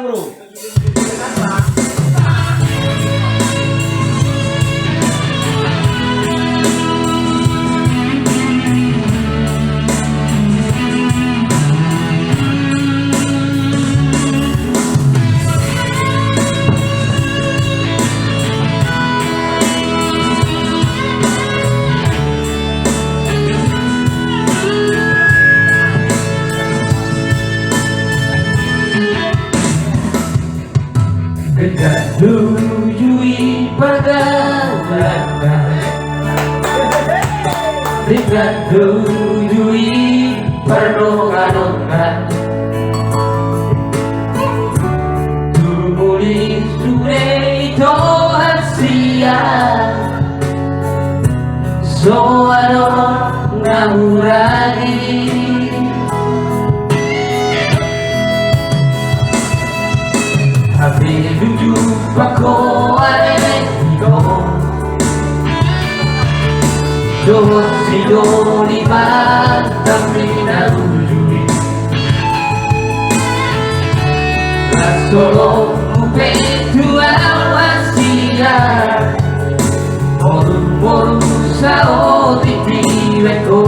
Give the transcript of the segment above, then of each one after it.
sekarang bro. Dekat tujui pergaulan, dekat tujui perlokan-lokan, tumuli sure ito hasia, so ano nahuragi. Hati lucu bako areko, dohot sido lima tapi narujui, la solo kupe tua wasia, moru sao di piweko.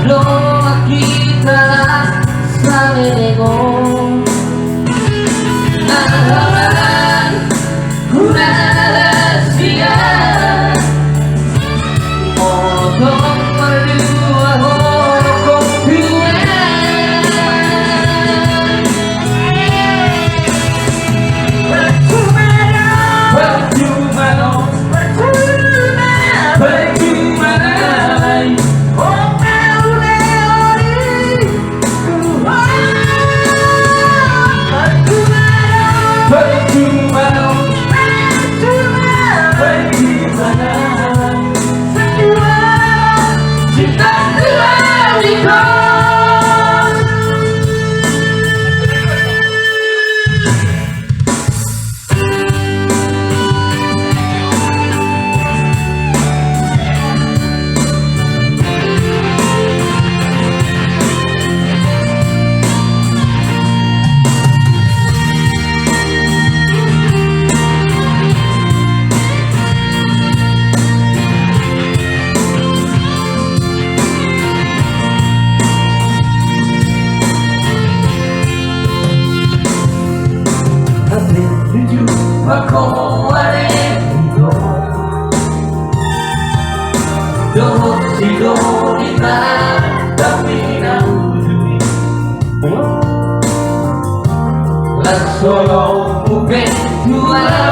Doa kita samego alaman rahasia motong berdua horok dua Bako areko, dohot sido lima tapi narujui, la solo kupe tua